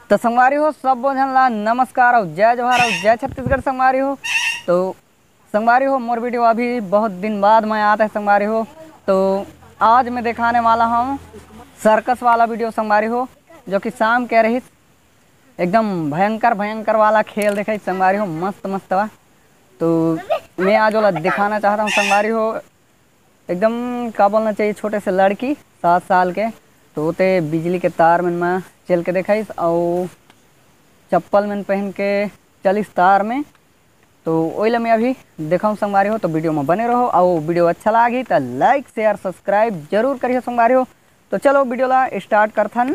तो संगवारी हो सब बोझन ला नमस्कार और जय जवाहर और जय छत्तीसगढ़ संगवारी हो। तो संगवारी हो मोर वीडियो अभी बहुत दिन बाद मैं आता है संगवारी हो। तो आज मैं दिखाने वाला हूँ सर्कस वाला वीडियो संगवारी हो, जो कि शाम के रही एकदम भयंकर भयंकर वाला खेल देखे संगवारी हो, मस्त मस्त बा। तो मैं आज वाला दिखाना चाहता हूँ संगवारी हो, एकदम क्या बोलना चाहिए, छोटे से लड़की 7 साल के तो ते बिजली के तार में चल के देखाइस और चप्पल में पहन के चलिस तार में। तो वही मैं अभी देखाऊँ संगवारी हो, तो वीडियो में बने रहो और वीडियो अच्छा लगी तो लाइक शेयर सब्सक्राइब जरूर करिए संगवारी हो। तो चलो वीडियो ला स्टार्ट करथन।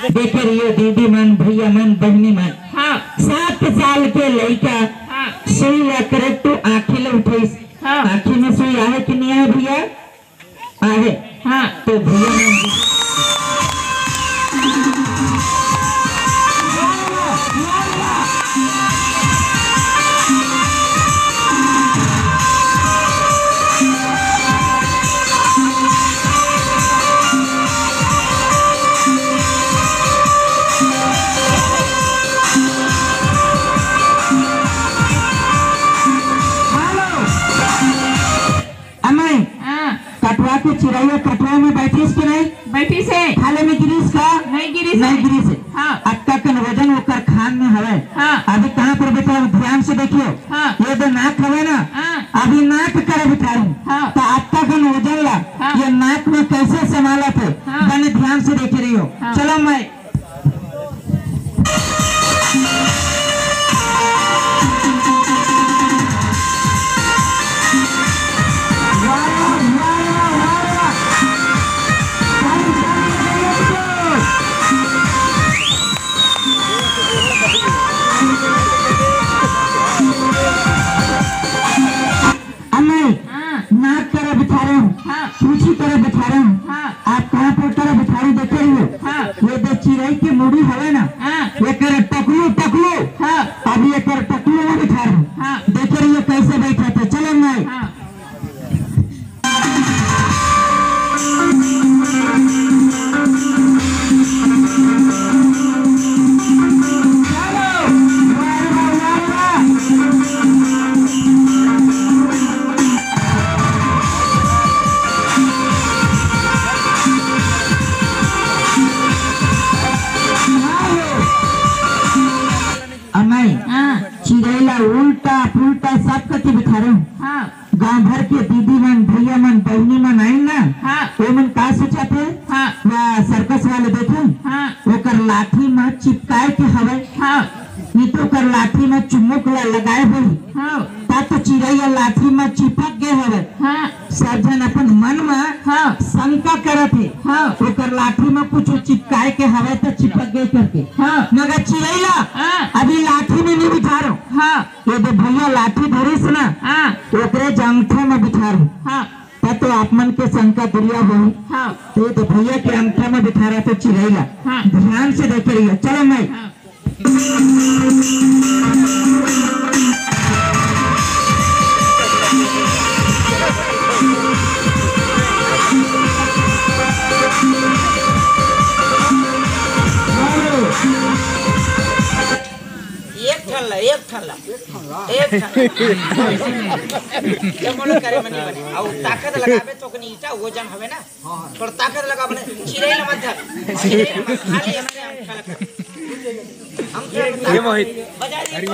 देखे रहिए दीदी मन, भैया मन, बहनी मन। हाँ। 7 साल के लड़का। हाँ। सुई ला करेक्ट तो आँखी ले उठाइस। हाँ। आँखी में सुई आहे कि नहीं आहे भैया? आहे। हाँ। तो भैया मन कटवा के चिड़ैया कटवा में बैठीस कि नहीं बैठी से खाले में गिरीस का नहीं गिरीस। हाँ। अक्का का वजन वो खान में हवे। हाँ। अभी कहाँ पर बेटा ध्यान से देखियो। हाँ। ये जो नाक हवे ना। हाँ। अभी नाक कर बिठाऊं। हाँ। तो अक्का का वजन ला। हाँ। ये नाक में कैसे संभाला थे। हाँ। मैंने ध्यान से देख रही हो। हाँ। चलो मैं नाक तरह बिठा रहा हूँ। हाँ। सूची तरह बिठा रहा हूँ। हाँ। आप कहाँ पर तरह बिठा रही देख रही हो। हाँ। ये जो चिड़ै की मुड़ी हवे ना। हाँ। ये कर टकलू। हाँ। अभी ये कर टकलू में बिठा रहा हूँ। हाँ। देख रही हो कैसे बैठा थे। चलो मैं। हाँ। चिड़ैला सीधा उल्टा पुल्टा सब कति बिठा रहे हूँ। हाँ गांव भर के दीदी मन भैया मन बहनी मन आई ना। हाँ वो मन का सोचा थे हाँ सर्कस वाले देखे हाँ ओकर लाठी में चिपकाए के हवे। हाँ नहीं तो ओकर लाठी में चुमुक लगाए हुई हाँ तो चिड़ैया लाठी में चिपक गए हवे। हाँ सब जन अपन मन में हाँ शंका करत है हाँ ओकर लाठी में कुछ चिपकाए के हवे तो चिपक गए करके। हाँ मगर चिड़ैया हाँ अभी लाठी में नहीं बिठा रहा हूँ। हाँ ये दे भैया लाठी धरिस ना हाँ ओकरे जंगठे में बिठा रहा हूँ। हाँ तो आप मन के शंका दुरिया हुई हाँ तो ये तो भैया के अंगठे में बिठा रहा था चिड़ैया। हाँ ध्यान से देख रही है। चलो मैं हाँ एक ठल्ला जमन करे मनी बने और ताकत लगावे तो कनी ईटा वजन हवे ना थोड़ा ताकत लगा बने चिड़ै न मत खाली हम ये मोहित बजा दी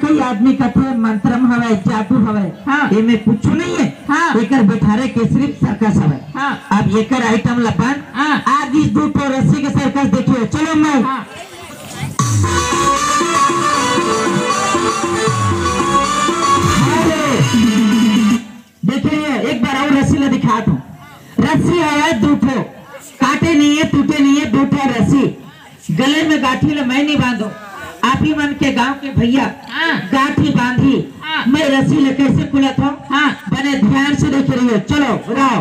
कई आदमी कथे मंत्रम हवे जादू हवे। हाँ एमे कुछ नहीं है। हाँ एकर बैठारे के सिर्फ सर्कस हवे। हाँ अब एकर आइटम लपन हाँ आज इस 2 तो रस्सी के सर्कस देखिए। चलो मैं हाँ देखिए एक बार और रस्सी ला दिखा दूं। रस्सी है 2 ठो काटे नहीं है टूटे नहीं है 2 ठो रस्सी गले में गाठी ले मैं नहीं बांधू आप ही मन के गांव के भैया हाँ गाठी बांधी हाँ मैं रस्सी ले कैसे खुलत हूँ। हाँ बने ध्यान से देख रही हो। चलो बताओ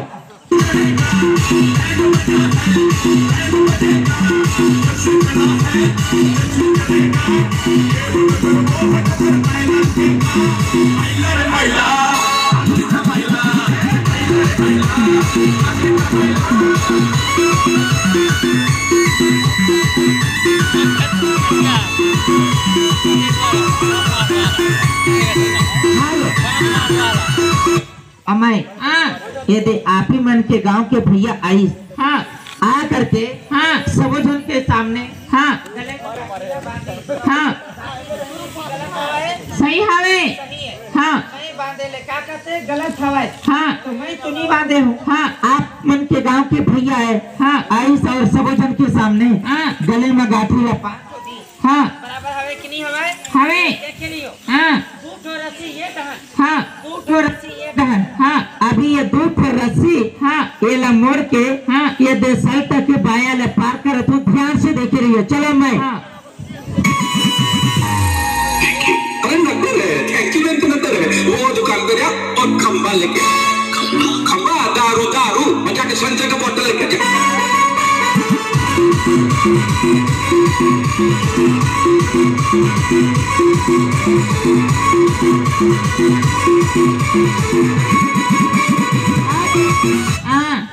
अमाय हाँ ये दे आप ही मन के गांव के भैया आई हाँ आ करके हाँ सब जन के सामने हाँ हाँ सही हवे हाँ नहीं बांधे ले का कहते गलत हवे। हाँ तो मैं तो नहीं बांधे हूँ। हाँ आप मन के गांव के भैया है। हाँ आई और सब जन के सामने हाँ गले में गाठी लपा हाँ बराबर हवे कि नहीं हवे हवे देख लियो हाँ 2 ठो रस्सी ये कहां हाँ 2 ठो रस्सी ये बहन हाँ अभी ये 2 ठो रस्सी हाँ ये ला मोड़ के हाँ ये दे सल्टा के बाया ले पार कर तू ध्यान से देख रही हो। चलो मैं हाँ एक्सीडेंट नंतर वो दुकान पे जा और खंबा लेके खंबा दारू दारू बचा के संजय का बोतल लेके जा।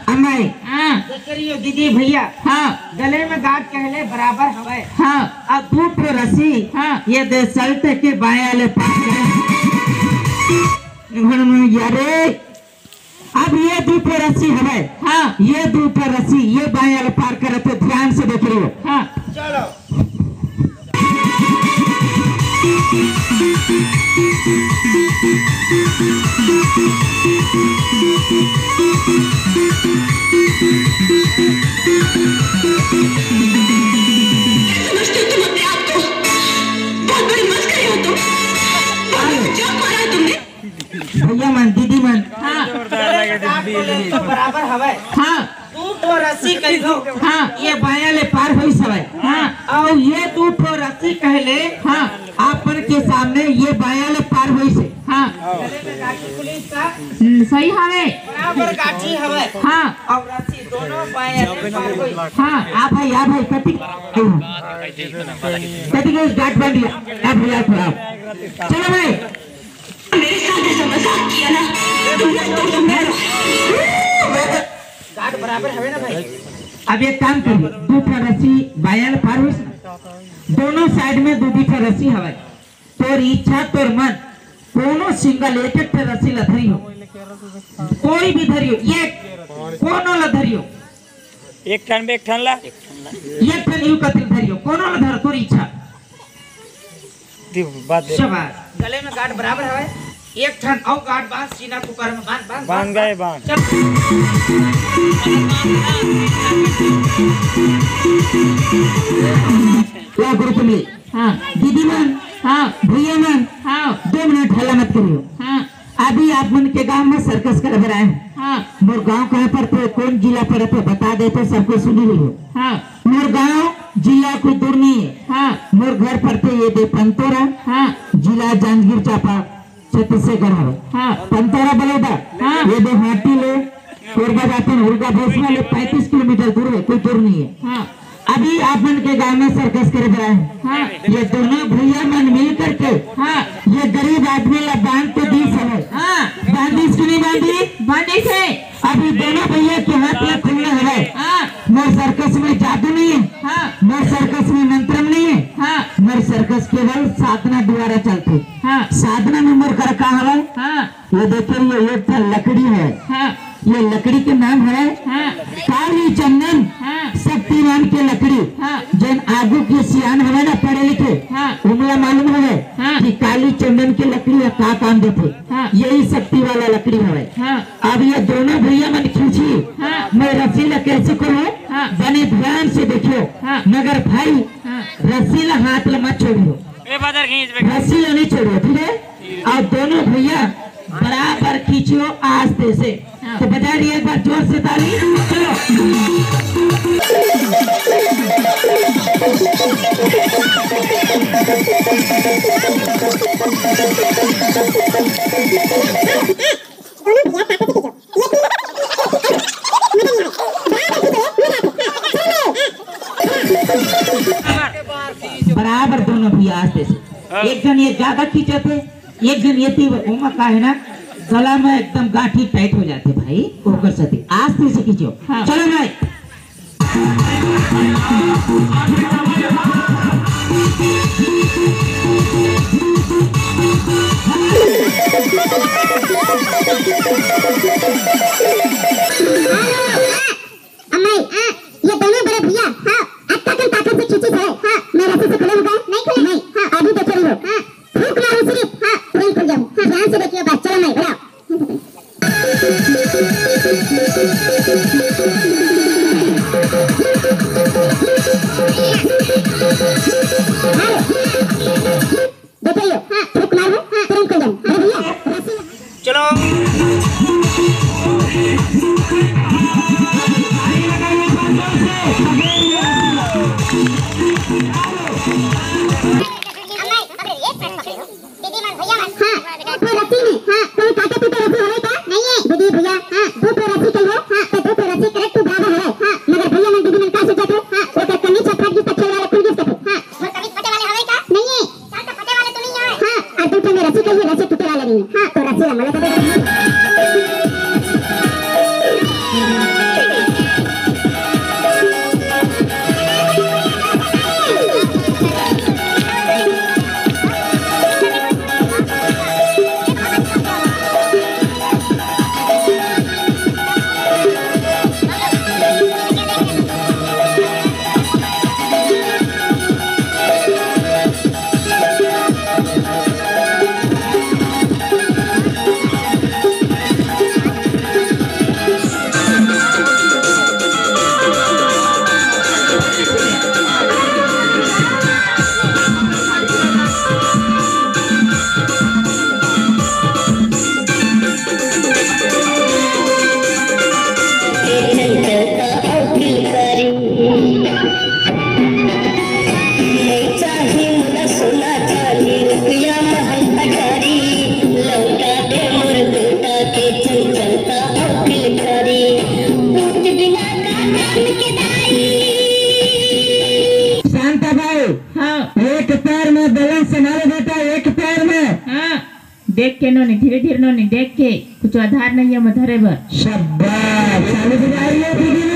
अमाय हाँ देख लियो दीदी भैया हाँ गले में गांठ कहले बराबर हवे। हाँ अब 2 ठो रस्सी हाँ ये दे सल्टे के बाया ले पार यारे अब ये 2 ठो रस्सी हवे। हाँ ये 2 ठो रस्सी ये बाया ले पार करे तो ध्यान से देख रही हो। हाँ चलो समझते हो तुम अपने आप को बहुत बड़ी मस्करी हो तुम मजाक मारा है तुमने। भैया मन दीदी मन हाँ तो बराबर हवे। हाँ 2 ठो रस्सी कह दो हाँ ये बाया ले पार हुई सवै। हाँ और ये 2 ठो रस्सी कहले हाँ आपन के सामने ये बाया ले पार हुई से। हाँ गले में गांठी पुलिस का सही हवे बराबर गांठी हवे हाँ और रस्सी दोनों बाएं पार होई। हाँ आ भाई कति के गाठ बांध लिया आप भैया थोड़ा चलो भाई मेरे साथ ऐसा मजाक किया ना गांठ बराबर हवे ना भाई। अब एक काम करिए 2 ठो रस्सी बाया ले पार हुई से। दोनों साइड में 2 ठो रस्सी हवे तोर इच्छा तोर मन कोनो सिंगल एक एक रस्सी ला धरियो, कोई भी धरियो, एक कोनो ला धरियो, एक ठन ला एक ठन यू कतिल धरियो, कोनो ला धर तोर इच्छा। शाबाश। गले में गांठ बराबर है, एक ठन और गांठ बांध सीना के ऊपर में बांध गए बांध। क्या करो तुम लोग? हाँ दीदी मन, हाँ भैया मन, हाँ 2 मिनट हल्ला मत करियो। हाँ अभी आप मन के गांव में सर्कस कर रहे हैं। हाँ मोर गांव कहाँ पर तो कौन जिला पर तो बता दे तो सबको सुनी लियो। हाँ मोर गांव जिला कोई दूर नहीं है। हाँ मोर घर पर तो ये दे पंतोरा। हाँ जिला जांजगीर चांपा छत्तीसगढ़ है। हाँ पंतोरा बलौदा। हाँ ये दे हाटी ले कोरबा जाते हैं, उर्गा भोसना ले 35 किलोमीटर दूर है, कोई दूर नहीं है। हाँ अभी आप मन के गांव में सर्कस कर रहे हैं। हाँ ये दोनों भैया मन मिल करके हाँ ये गरीब आदमी ला बांध तो दी है। हाँ बांधी की नहीं बांधी? बांधी से। अभी दोनों भैया के हाथ में खुलने है। हाँ मोर सर्कस में जादू नहीं है। हाँ मोर सर्कस में मंत्र नहीं है। हाँ मोर सर्कस केवल साधना द्वारा चलते। हाँ साधना में मोर कर कहा है। हाँ ये देखिए ये एक लकड़ी है। हाँ ये लकड़ी के नाम है हाँ काली चंदन। हाँ शक्तिमान के लकड़ी। हाँ जन आगू के सियान है ना पढ़े लिखे। हाँ उमला मालूम है हाँ कि काली चंदन की लकड़ी का काम देते। हाँ यही शक्ति वाला लकड़ी है। हाँ अब ये दोनों भैया मन खींची। हाँ मैं रस्सी ला कैसे करूँ? हाँ बने ध्यान से देखियो। हाँ मगर भाई हाँ रस्सी ला हाथ ला मत छोड़ियो, रस्सी ला नहीं छोड़ियो, ठीक है? और दोनों भैया बराबर खींचियो आस्ते से। तो बजा रही एक बार जोर से ताली। चलो बराबर दोनों भैया आस्ते से। एक जन ये ज्यादा खींचते, एक जन ये उमा का है ना गला में एकदम गांठी टाइट हो जाते भाई, वो कर सकते आस्ते से खींचो। हाँ। चलो भाई ये दोनों बड़े भैया हाँ ताकत से खींची है। हाँ मैं रस्सी से खुले होगा नहीं खुले नहीं। हाँ अभी देख रही हो। हाँ फूक मारो सिर्फ। हाँ तुरंत खुल जाऊँ। हाँ ध्यान से देखिए बात। चलो नहीं बड़ा देखिए। हाँ फूक मारो। हाँ तुरंत खुल जाऊँ। अरे भैया रस्सी चलो देख के नोनी धीरे धीरे नोनी देख के कुछ आधार नहीं है मधरे बर। शाबाश चालू हो जा रही है दीदी ना।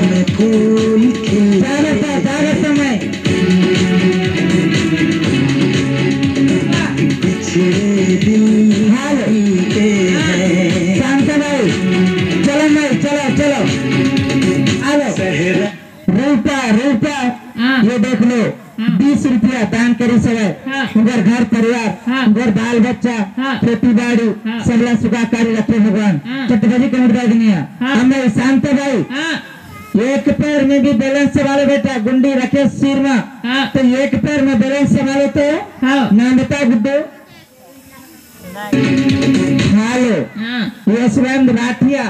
में फूल जागर समय शांत भाई चलो भाई चलो रूपा ये देख लो 20 रुपया दान करी सब उधर घर परिवार उधर बाल बच्चा खेती बाड़ी सबला सुखाकारी रखे भगवान चटबजी कमर दे दुनिया हमें शांत भाई एक पैर में भी बैलेंस संभालो बेटा गुंडी रखे सिर में तो एक पैर में बैलेंस संभालो तो नाम बता गुड्डू हेलो यशवंत राठिया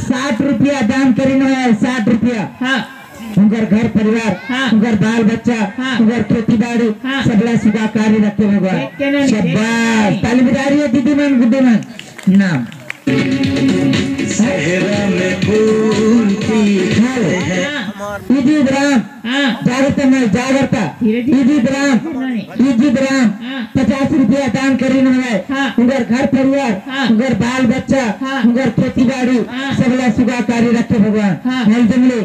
60 रुपया दान करी है 60 रुपया उनकर घर परिवार उनकर बाल बच्चा उनकर खेती बाड़ी सबला सुखा कार्य रखे भगवान शाबाश ताली बजा रही है दीदी मन गुड्डू मन नाम सहरा में फूल इजी जागरता इजी राम 50 रुपया दान करी है उधर घर परिवार उधर बाल बच्चा उधर खेती बाड़ी सबला सुखा कार्य रखे भगवान जंगली